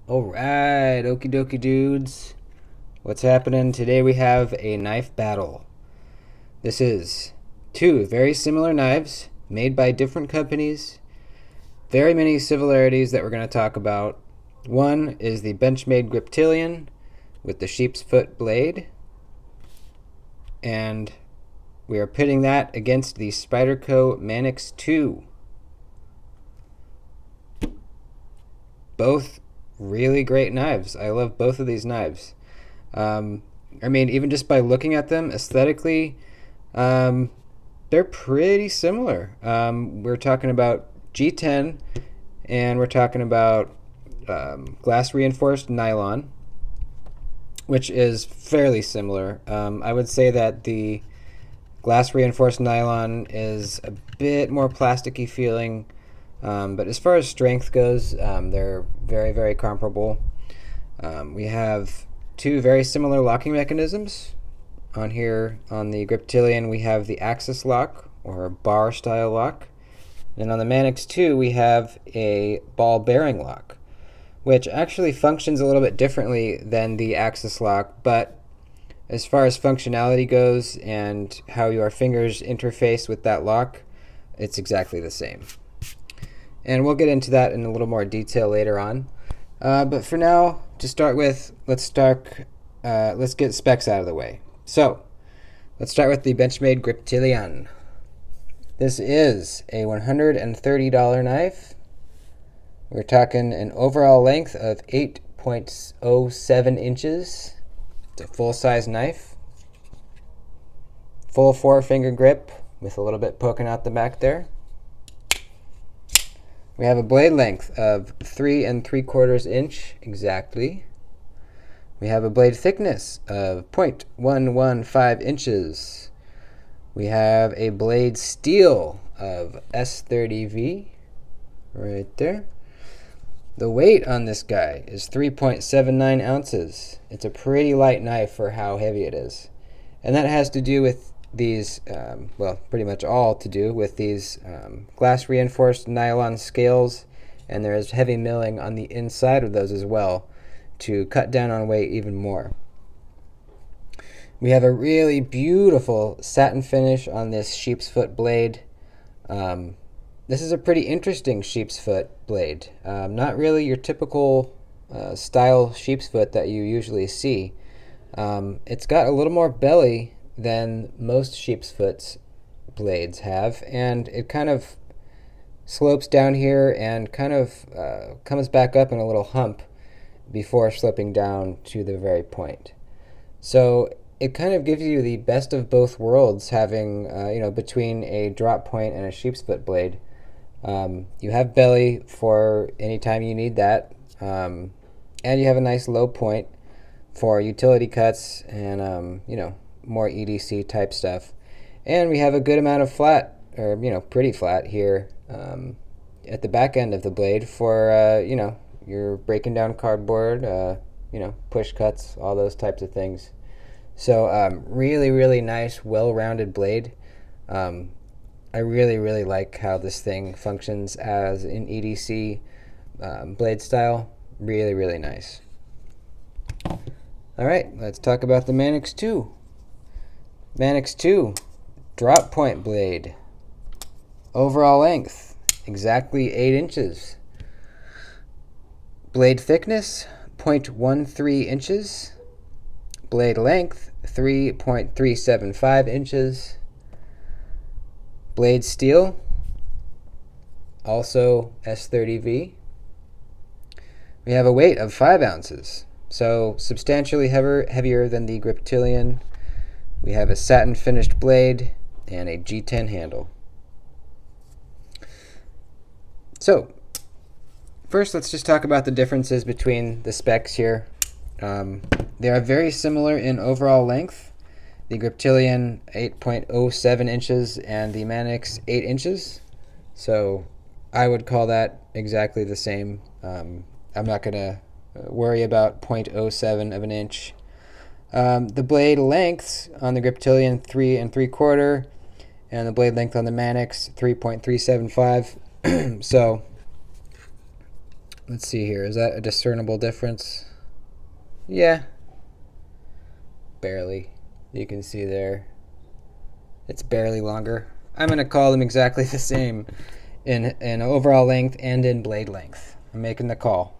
Alright, okie dokie dudes. What's happening? Today we have a knife battle. This is two very similar knives made by different companies. Very many similarities that we're going to talk about. One is the Benchmade Griptillian with the Sheepsfoot blade. And we are pitting that against the Spyderco Manix 2. Both really great knives. I love both of these knives. I mean, even just by looking at them aesthetically, they're pretty similar. We're talking about G10 and we're talking about glass reinforced nylon, which is fairly similar. I would say that the glass reinforced nylon is a bit more plasticky feeling. But as far as strength goes, they're very, very comparable. We have two very similar locking mechanisms. On here, on the Griptillian, we have the axis lock, or bar style lock. And on the Manix 2, we have a ball bearing lock, which actually functions a little bit differently than the axis lock, but as far as functionality goes and how your fingers interface with that lock, it's exactly the same. And we'll get into that in a little more detail later on. But for now, to start with, let's get specs out of the way. So, let's start with the Benchmade Griptillian. This is a $130 knife. We're talking an overall length of 8.07 inches. It's a full-size knife. Full 4-finger grip with a little bit poking out the back there. We have a blade length of 3 3/4 inch exactly. We have a blade thickness of 0.115 inches. We have a blade steel of S30V right there. The weight on this guy is 3.79 ounces. It's a pretty light knife for how heavy it is. And that has to do with these, well, pretty much all to do with these glass reinforced nylon scales, and there is heavy milling on the inside of those as well to cut down on weight even more. We have a really beautiful satin finish on this sheepsfoot blade. This is a pretty interesting sheepsfoot blade. Not really your typical style sheepsfoot that you usually see. It's got a little more belly than most sheepsfoot's blades have, and it kind of slopes down here and kind of comes back up in a little hump before sloping down to the very point. So it kind of gives you the best of both worlds, having between a drop point and a sheepsfoot blade. You have belly for any time you need that, and you have a nice low point for utility cuts and more EDC type stuff. And we have a good amount of flat, or pretty flat here at the back end of the blade for you're breaking down cardboard, push cuts, all those types of things. So really, really nice, well-rounded blade. I really like how this thing functions as an EDC blade style. Really, really nice. All right, let's talk about the Manix 2. Manix 2, drop point blade. Overall length, exactly 8 inches. Blade thickness, 0.13 inches. Blade length, 3.375 inches. Blade steel, also S30V. We have a weight of 5 ounces, so substantially heavier than the Griptillian. We have a satin finished blade and a G10 handle. So, first let's just talk about the differences between the specs here. They are very similar in overall length. The Griptillian 8.07 inches and the Manix 8 inches. So I would call that exactly the same. I'm not going to worry about 0.07 of an inch. The blade lengths on the Griptillian 3 3/4, and the blade length on the Manix 3.375. So Let's see here. Is that a discernible difference? Yeah. Barely. You can see there. It's barely longer. I'm going to call them exactly the same in overall length and in blade length. I'm making the call.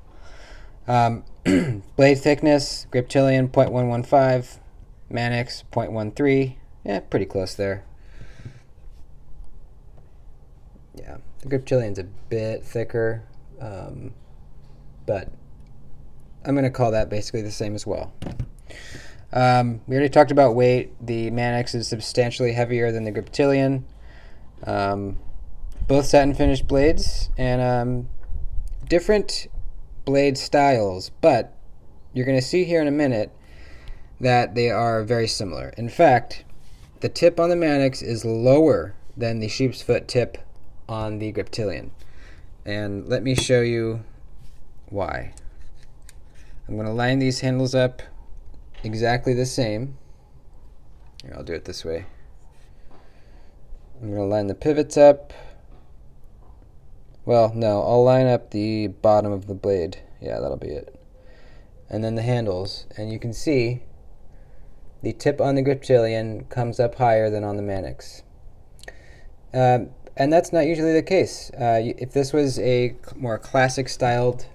Blade thickness, Griptillian 0.115, Manix 0.13. Yeah, pretty close there. Yeah, the Griptillian's a bit thicker, but I'm going to call that basically the same as well. We already talked about weight. The Manix is substantially heavier than the Griptillian. Both satin finished blades and different blade styles, but you're going to see here in a minute that they are very similar. In fact, the tip on the Manix is lower than the Sheepsfoot tip on the Griptillian. And let me show you why. I'm going to line these handles up exactly the same. Here, I'll do it this way. I'm going to line the pivots up. Well, no, I'll line up the bottom of the blade. Yeah, that'll be it. And then the handles. And you can see the tip on the Griptillian comes up higher than on the Manix. And that's not usually the case. If this was a more classic styled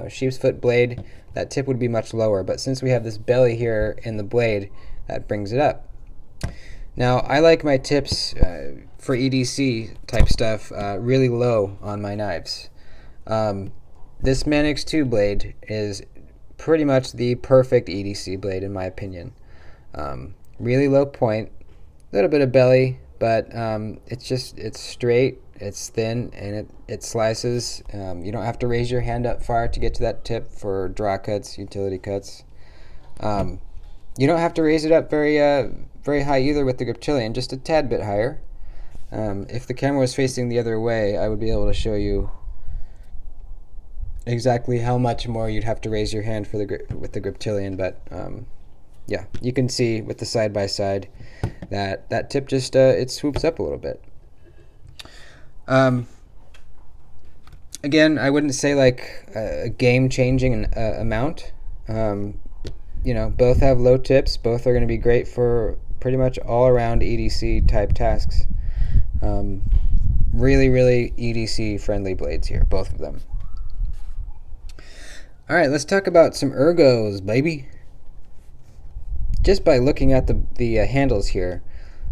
sheepsfoot blade, that tip would be much lower. But since we have this belly here in the blade, that brings it up. Now, I like my tips for EDC type stuff really low on my knives. This Manix 2 blade is pretty much the perfect EDC blade in my opinion. Really low point, a little bit of belly, but it's straight, it's thin, and it slices. You don't have to raise your hand up far to get to that tip for draw cuts, utility cuts. You don't have to raise it up very high either with the Griptillian, just a tad bit higher. If the camera was facing the other way, I would be able to show you exactly how much more you'd have to raise your hand for with the Griptillian, but yeah, you can see with the side-by-side that tip just it swoops up a little bit. Again, I wouldn't say like a game-changing amount. You know, both have low tips. Both are going to be great for pretty much all-around EDC type tasks. Really, really EDC friendly blades here, both of them. All right, let's talk about some ergos, baby. Just by looking at the handles here,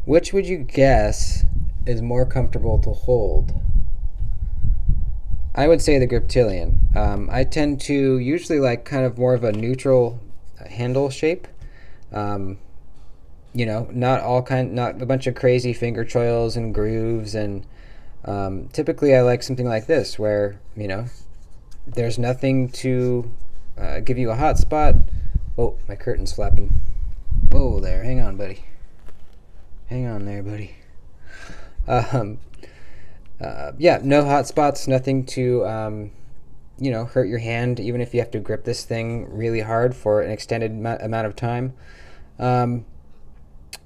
which would you guess is more comfortable to hold? I would say the Griptillian. I tend to usually like kind of more of a neutral handle shape. You know, not a bunch of crazy finger choils and grooves, and typically I like something like this where, you know, there's nothing to give you a hot spot. Oh, my curtain's flapping. Whoa there, hang on, buddy. Hang on there, buddy. Yeah, no hot spots, nothing to you know, hurt your hand, even if you have to grip this thing really hard for an extended amount of time.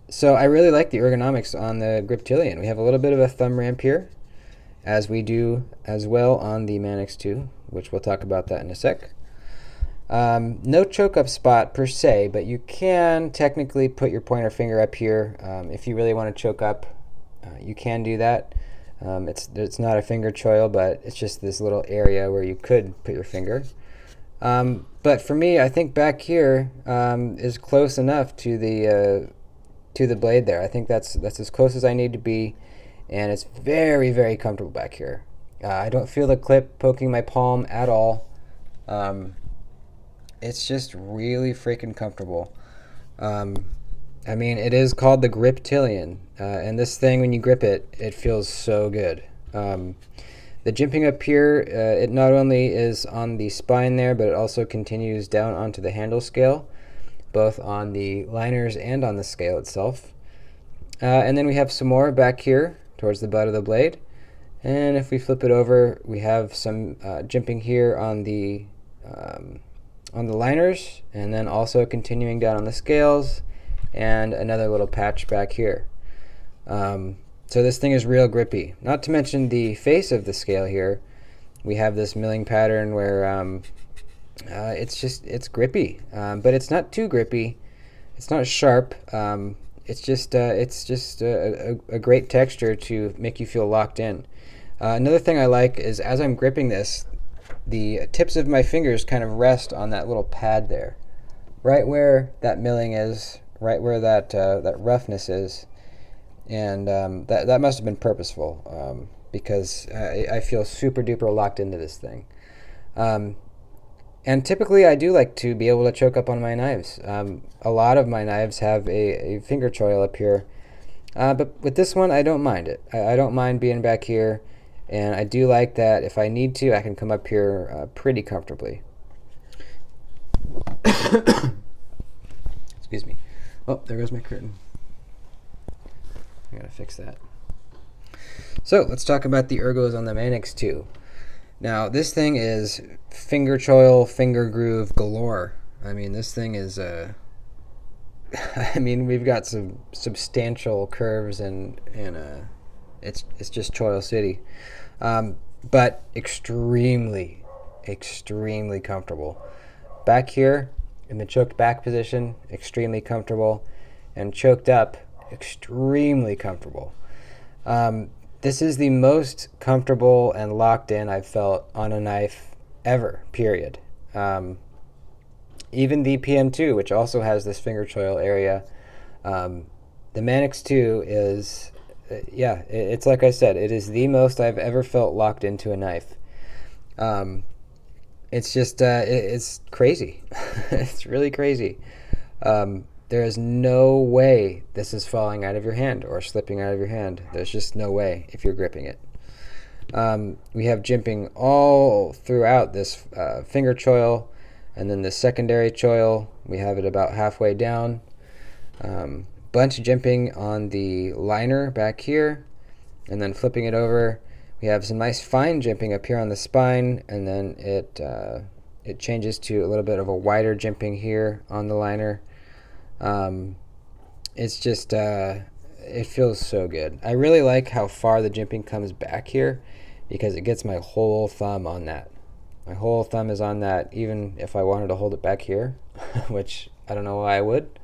So I really like the ergonomics on the Griptillian. We have a little bit of a thumb ramp here, as we do as well on the Manix 2, which we'll talk about that in a sec. No choke up spot per se, but you can technically put your pointer finger up here. If you really want to choke up, you can do that. It's not a finger choil, but it's just this little area where you could put your finger. But for me, I think back here is close enough to the blade there. I think that's as close as I need to be, and it's very, very comfortable back here. I don't feel the clip poking my palm at all. It's just really freaking comfortable. I mean, it is called the Griptillian, and this thing, when you grip it, it feels so good. The jimping up here, it not only is on the spine there, but it also continues down onto the handle scale, both on the liners and on the scale itself. And then we have some more back here towards the butt of the blade. And if we flip it over, we have some jimping here on the liners, and then also continuing down on the scales, and another little patch back here. So this thing is real grippy. Not to mention the face of the scale here, we have this milling pattern where it's grippy, but it's not too grippy. It's not sharp. It's just a great texture to make you feel locked in. Another thing I like is as I'm gripping this, the tips of my fingers kind of rest on that little pad there, right where that milling is, right where that that roughness is, and that must have been purposeful, because I feel super duper locked into this thing. And typically I do like to be able to choke up on my knives. A lot of my knives have a finger choil up here, but with this one I don't mind it. I don't mind being back here, and I do like that if I need to I can come up here pretty comfortably. Excuse me. Oh, there goes my curtain. I gotta fix that. So let's talk about the ergos on the Manix 2. Now this thing is finger choil, finger groove galore. I mean, this thing is I mean, we've got some substantial curves, and it's just choil city, but extremely comfortable. Back here in the choked back position, extremely comfortable, and choked up, extremely comfortable. This is the most comfortable and locked in I've felt on a knife ever, period. Even the PM2, which also has this finger choil area, the Manix 2 is, yeah, it's like I said, it is the most I've ever felt locked into a knife. It's just, it's crazy. It's really crazy. There is no way this is falling out of your hand or slipping out of your hand. There's just no way if you're gripping it. We have jimping all throughout this finger choil, and then the secondary choil, we have it about halfway down. Bunch of jimping on the liner back here, and then flipping it over. We have some nice fine jimping up here on the spine, and then it changes to a little bit of a wider jimping here on the liner. It's just, it feels so good. I really like how far the jimping comes back here, because it gets my whole thumb on that. My whole thumb is on that, even if I wanted to hold it back here, which I don't know why I would,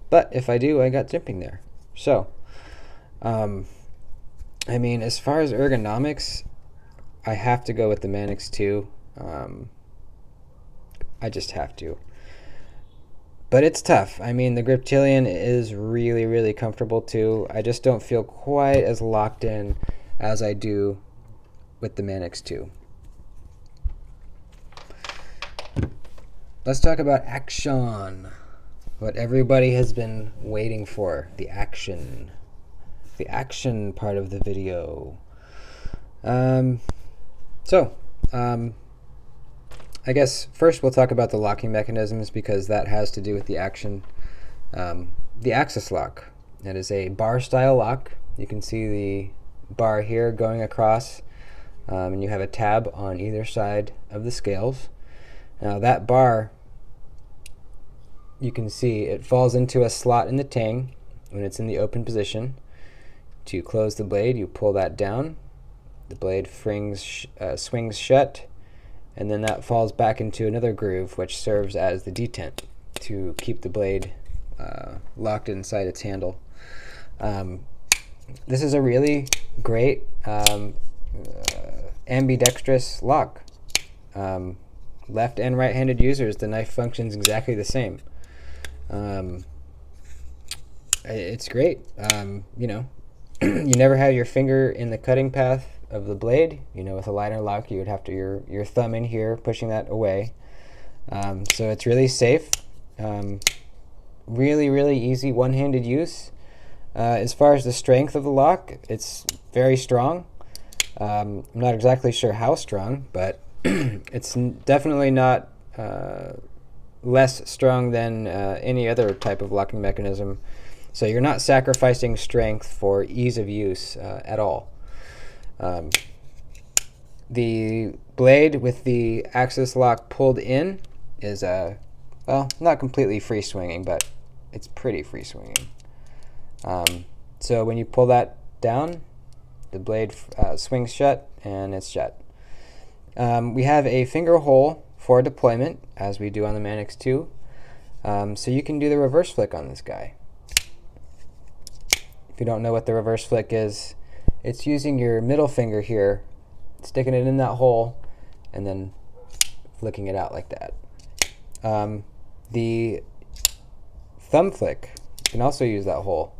but if I do, I got jimping there. So, I mean, as far as ergonomics, I have to go with the Manix 2. I just have to. But it's tough. I mean, the Griptillian is really comfortable too. I just don't feel quite as locked in as I do with the Manix 2. Let's talk about action. What everybody has been waiting for. The action. The action part of the video. I guess first we'll talk about the locking mechanisms, because that has to do with the action. The axis lock. That is a bar style lock. You can see the bar here going across, and you have a tab on either side of the scales. Now that bar, you can see it falls into a slot in the tang when it's in the open position. To close the blade, you pull that down. The blade swings shut, and then that falls back into another groove, which serves as the detent to keep the blade locked inside its handle. This is a really great ambidextrous lock. Left and right-handed users, the knife functions exactly the same. It's great. You know, you never have your finger in the cutting path of the blade. You know, with a liner lock, you would have to your thumb in here, pushing that away. So it's really safe. Really easy one-handed use. As far as the strength of the lock, it's very strong. I'm not exactly sure how strong, but it's definitely not less strong than any other type of locking mechanism. So you're not sacrificing strength for ease of use at all. The blade with the axis lock pulled in is, well, not completely free swinging, but it's pretty free swinging. So when you pull that down, the blade swings shut, and it's shut. We have a finger hole for deployment, as we do on the Manix 2. So you can do the reverse flick on this guy. If you don't know what the reverse flick is, it's using your middle finger here, sticking it in that hole, and then flicking it out like that. The thumb flick, you can also use that hole.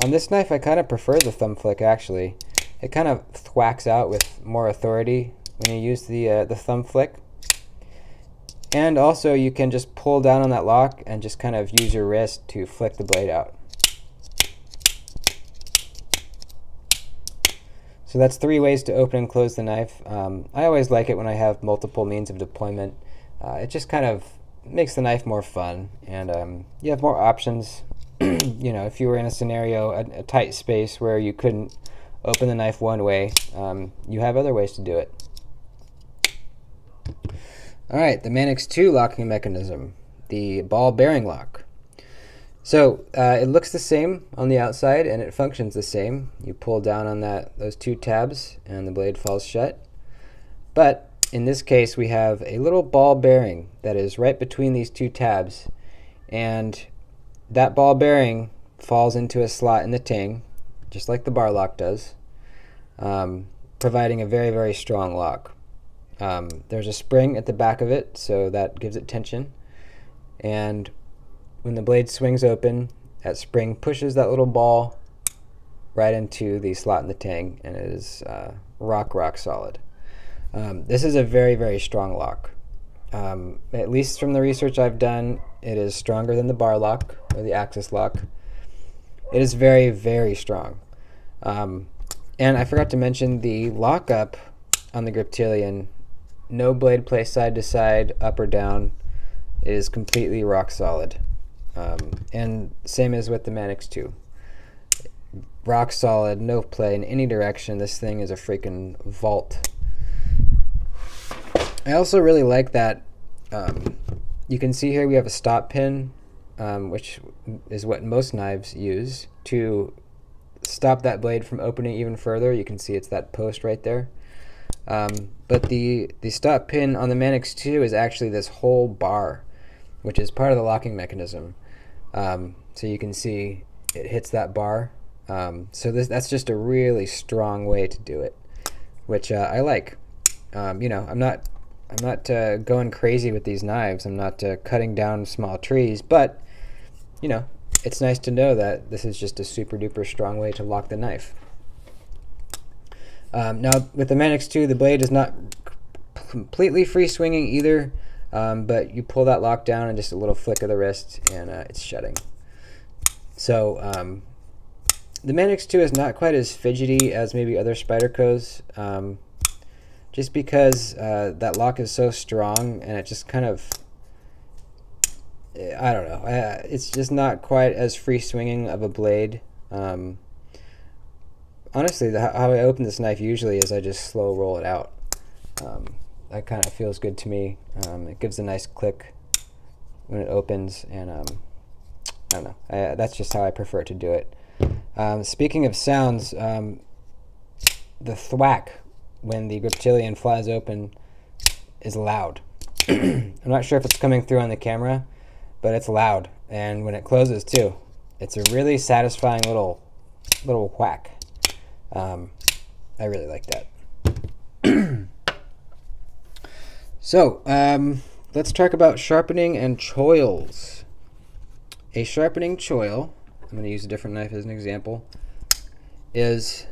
On this knife, I kind of prefer the thumb flick, actually. It kind of thwacks out with more authority when you use the thumb flick. And also, you can just pull down on that lock and just kind of use your wrist to flick the blade out. So that's 3 ways to open and close the knife. I always like it when I have multiple means of deployment. It just kind of makes the knife more fun, and you have more options. You know, if you were in a scenario, a tight space where you couldn't open the knife one way, you have other ways to do it. Alright, the Manix 2 locking mechanism, the ball bearing lock. So it looks the same on the outside and it functions the same. You pull down on those 2 tabs and the blade falls shut. But in this case, we have a little ball bearing that is right between these 2 tabs, and that ball bearing falls into a slot in the tang, just like the bar lock does, providing a very, very strong lock. There's a spring at the back of it, so that gives it tension, and when the blade swings open, that spring pushes that little ball right into the slot in the tang, and it is rock solid. This is a very, very strong lock. At least from the research I've done, it is stronger than the bar lock or the axis lock. It is very, very strong. And I forgot to mention the lockup on the Griptillian. No blade play side to side, up or down. It is completely rock solid. And same as with the Manix 2. Rock solid, no play in any direction. This thing is a freaking vault. I also really like that you can see here we have a stop pin, which is what most knives use to stop that blade from opening even further. You can see it's that post right there. But the stop pin on the Manix 2 is actually this whole bar, which is part of the locking mechanism. So you can see it hits that bar. So that's just a really strong way to do it, which I like. You know, I'm not going crazy with these knives. I'm not cutting down small trees, but you know, it's nice to know that this is just a super duper strong way to lock the knife. Now with the Manix 2, the blade is not completely free swinging either, but you pull that lock down and just a little flick of the wrist and it's shutting. So the Manix 2 is not quite as fidgety as maybe other Spydercos, just because that lock is so strong and it just kind of, I don't know, it's just not quite as free swinging of a blade. Honestly, how I open this knife usually is I just slow roll it out. That kind of feels good to me. It gives a nice click when it opens, and I don't know, that's just how I prefer to do it. Speaking of sounds, the thwack when the Griptillian flies open is loud. I'm not sure if it's coming through on the camera, but it's loud, and when it closes too, it's a really satisfying little whack. I really like that. So let's talk about sharpening and choils. A sharpening choil, I'm going to use a different knife as an example, is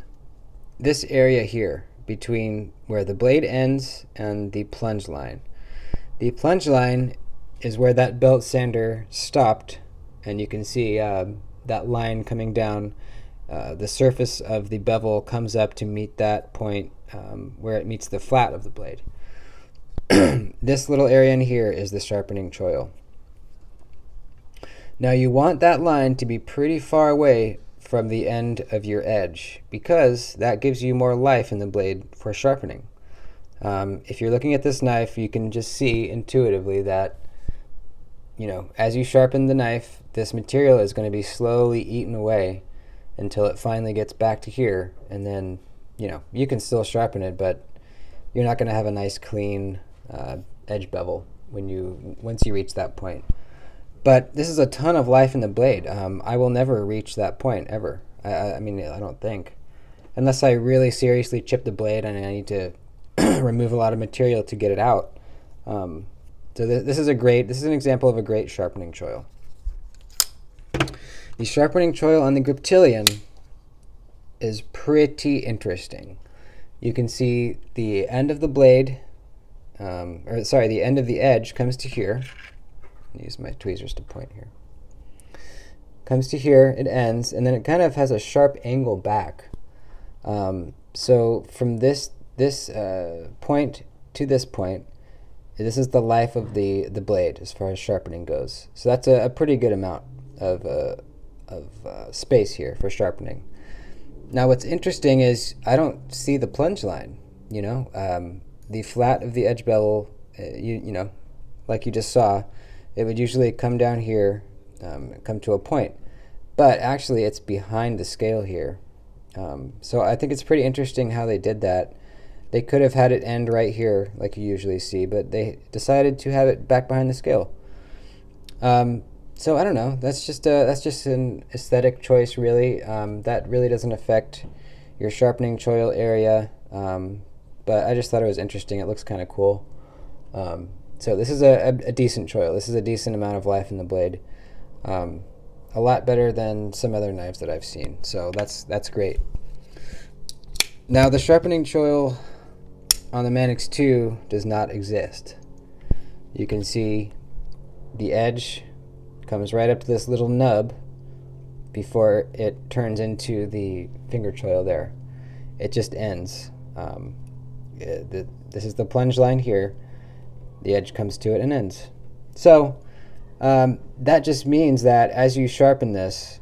this area here between where the blade ends and the plunge line. The plunge line is where that belt sander stopped, and you can see that line coming down. The surface of the bevel comes up to meet that point where it meets the flat of the blade. This little area in here is the sharpening choil. Now you want that line to be pretty far away from the end of your edge, because that gives you more life in the blade for sharpening. If you're looking at this knife, you can just see intuitively that, you know, as you sharpen the knife, this material is going to be slowly eaten away until it finally gets back to here, and then, you know, you can still sharpen it, but you're not going to have a nice clean edge bevel once you reach that point. But this is a ton of life in the blade. I will never reach that point ever. I mean, I don't think, unless I really seriously chip the blade and I need to remove a lot of material to get it out. So this is an example of a great sharpening choil. The sharpening choil on the Griptillian is pretty interesting. You can see the end of the blade, the end of the edge comes to here. I'll use my tweezers to point here. Comes to here, it ends, and then it kind of has a sharp angle back. So from this point to this point, this is the life of the blade as far as sharpening goes. So that's a pretty good amount of space here for sharpening. Now what's interesting is I don't see the plunge line. The flat of the edge bevel, like you just saw, it would usually come down here, come to a point, but actually it's behind the scale here. So I think it's pretty interesting how they did that. They could have had it end right here like you usually see, but they decided to have it back behind the scale. So I don't know, that's just an aesthetic choice, really. That really doesn't affect your sharpening choil area, but I just thought it was interesting. It looks kind of cool. So this is a decent choil. This is a decent amount of life in the blade. A lot better than some other knives that I've seen. So that's great. Now the sharpening choil on the Manix 2 does not exist. You can see the edge comes right up to this little nub before it turns into the finger choil there. It just ends. This is the plunge line here. The edge comes to it and ends. So that just means that as you sharpen this,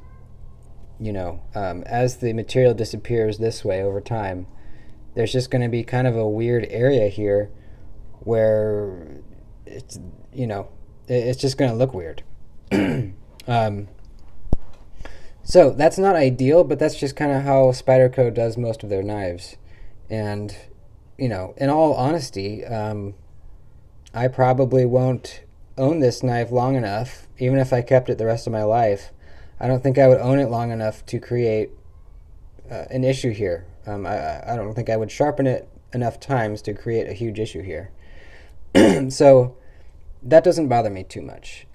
as the material disappears this way over time, there's just going to be kind of a weird area here where it's just going to look weird. So that's not ideal, but that's just kind of how Spyderco does most of their knives. And in all honesty, I probably won't own this knife long enough, even if I kept it the rest of my life. I don't think I would own it long enough to create an issue here. I don't think I would sharpen it enough times to create a huge issue here. So that doesn't bother me too much.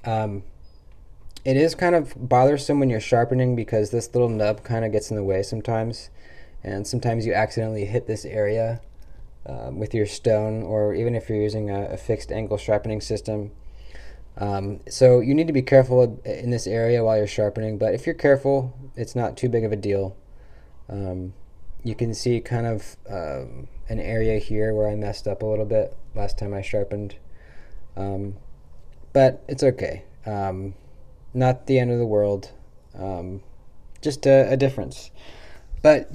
It is kind of bothersome when you're sharpening because this little nub kind of gets in the way sometimes, and sometimes you accidentally hit this area with your stone, or even if you're using a fixed angle sharpening system. So you need to be careful in this area while you're sharpening, but if you're careful, it's not too big of a deal. You can see kind of an area here where I messed up a little bit last time I sharpened, but it's okay. Not the end of the world, just a difference. But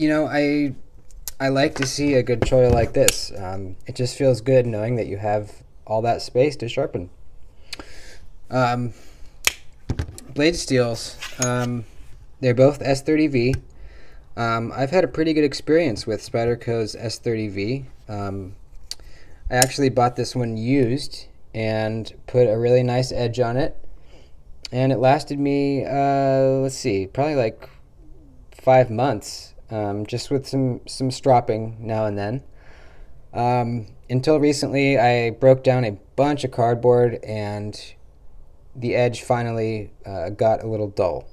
I like to see a good choil like this. It just feels good knowing that you have all that space to sharpen. Blade steels, they're both S30V. I've had a pretty good experience with Spyderco's S30V. I actually bought this one used and put a really nice edge on it, and it lasted me, let's see, probably like 5 months, just with some stropping now and then. Until recently, I broke down a bunch of cardboard and the edge finally got a little dull.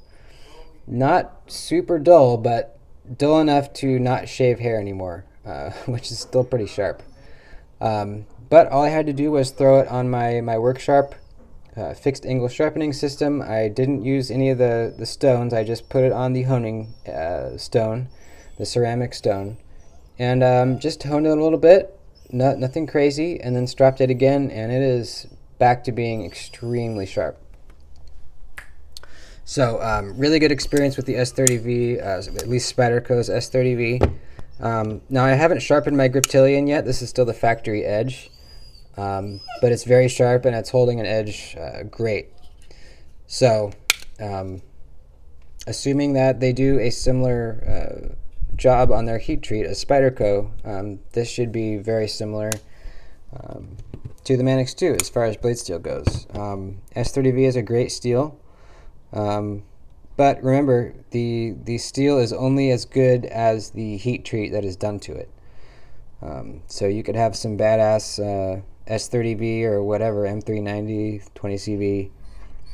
Not super dull, but dull enough to not shave hair anymore, which is still pretty sharp. But all I had to do was throw it on my Work Sharp fixed angle sharpening system. I didn't use any of the stones. I just put it on the honing stone, the ceramic stone, and just honed it a little bit, nothing crazy, and then stropped it again, and it is back to being extremely sharp. So really good experience with the S30V, at least Spyderco's S30V. Now I haven't sharpened my Griptillian yet. This is still the factory edge, but it's very sharp and it's holding an edge great. So assuming that they do a similar job on their heat treat as Spyderco. This should be very similar to the Manix 2 as far as blade steel goes. S30V is a great steel, but remember, the steel is only as good as the heat treat that is done to it. So you could have some badass S30V or whatever, M390, 20CV,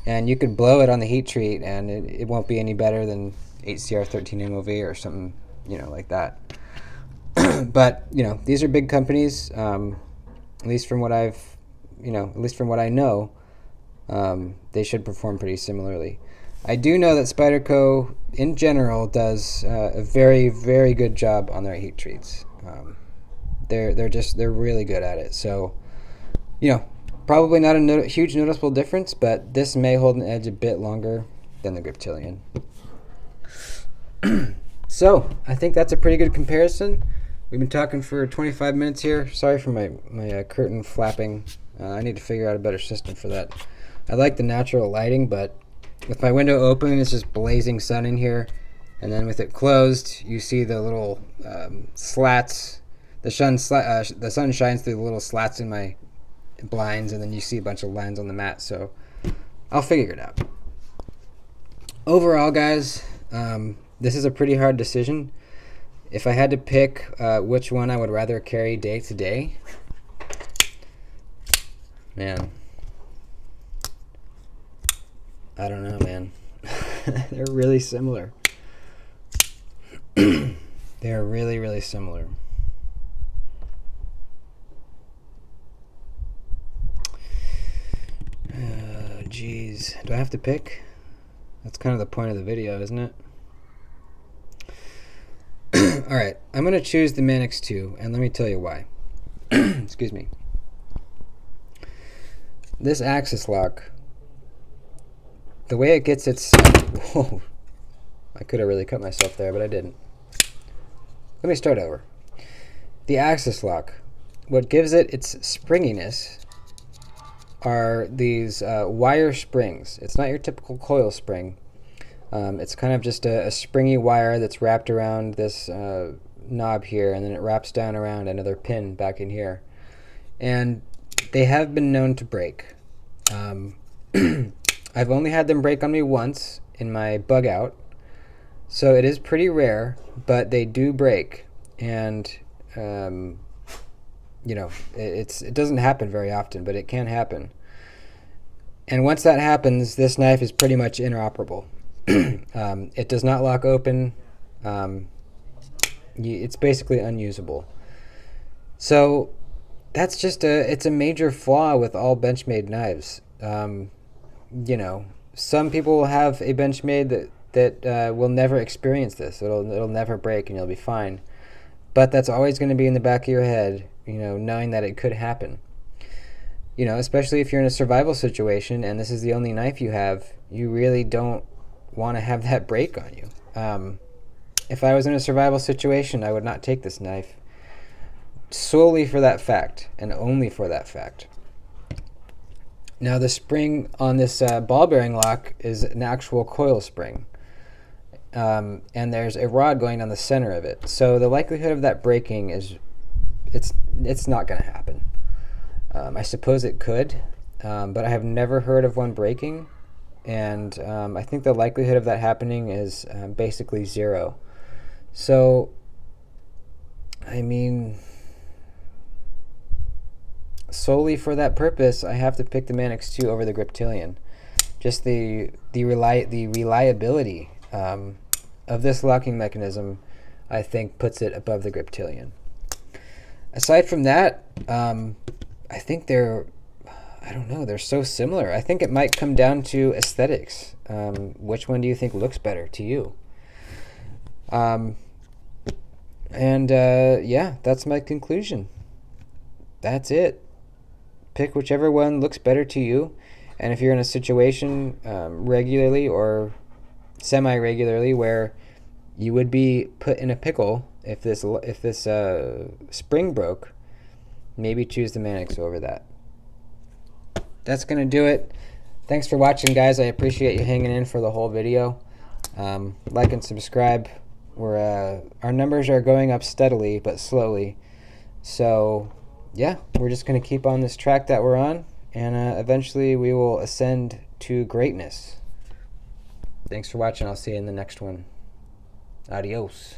and you could blow it on the heat treat and it won't be any better than 8CR13 MOV or something, you know, like that. But, you know, these are big companies, at least from what I've, you know, at least from what I know, they should perform pretty similarly. I do know that Spyderco, in general, does a very, very good job on their heat treats. They're really good at it. So, you know, probably not a huge noticeable difference, but this may hold an edge a bit longer than the Griptillian. So, I think that's a pretty good comparison. We've been talking for 25 minutes here. Sorry for my curtain flapping. I need to figure out a better system for that. I like the natural lighting, but with my window open, it's just blazing sun in here. And then with it closed, you see the little slats. The sun shines through the little slats in my blinds, and then you see a bunch of lines on the mat. So I'll figure it out. Overall, guys, this is a pretty hard decision. If I had to pick which one I would rather carry day to day, man, I don't know, man. They're really similar. They're really, really similar. Geez, do I have to pick? That's kind of the point of the video, isn't it? Alright, I'm going to choose the Manix 2, and let me tell you why. Excuse me. This axis lock, the way it gets its... Whoa, I could have really cut myself there, but I didn't. Let me start over. The axis lock, what gives it its springiness are these wire springs. It's not your typical coil spring. It's kind of just a springy wire that's wrapped around this knob here, and then it wraps down around another pin back in here. And they have been known to break. I've only had them break on me once in my bug out, so it is pretty rare, but they do break. And you know, it doesn't happen very often, but it can happen. And once that happens, this knife is pretty much inoperable. It does not lock open. It's basically unusable. So that's just it's a major flaw with all Benchmade knives. You know, some people will have a Benchmade that will never experience this. It'll never break and you'll be fine. But that's always going to be in the back of your head, you know, knowing that it could happen. You know, especially if you're in a survival situation and this is the only knife you have, you really don't want to have that break on you. If I was in a survival situation, I would not take this knife solely for that fact and only for that fact. Now the spring on this ball bearing lock is an actual coil spring. And there's a rod going down the center of it. So the likelihood of that breaking is, it's not going to happen. I suppose it could, but I have never heard of one breaking. And I think the likelihood of that happening is basically zero. So, I mean, solely for that purpose, I have to pick the Manix 2 over the Griptillian. Just the reliability of this locking mechanism, I think, puts it above the Griptillian. Aside from that, I think I don't know, they're so similar. I think it might come down to aesthetics. Which one do you think looks better to you? Yeah, that's my conclusion. That's it. Pick whichever one looks better to you. And if you're in a situation regularly or semi-regularly where you would be put in a pickle if this spring broke, maybe choose the Manix over that. That's going to do it. Thanks for watching, guys. I appreciate you hanging in for the whole video. Like and subscribe our numbers are going up steadily but slowly. So yeah, we're just going to keep on this track that we're on, and eventually we will ascend to greatness. Thanks for watching. I'll see you in the next one. Adios.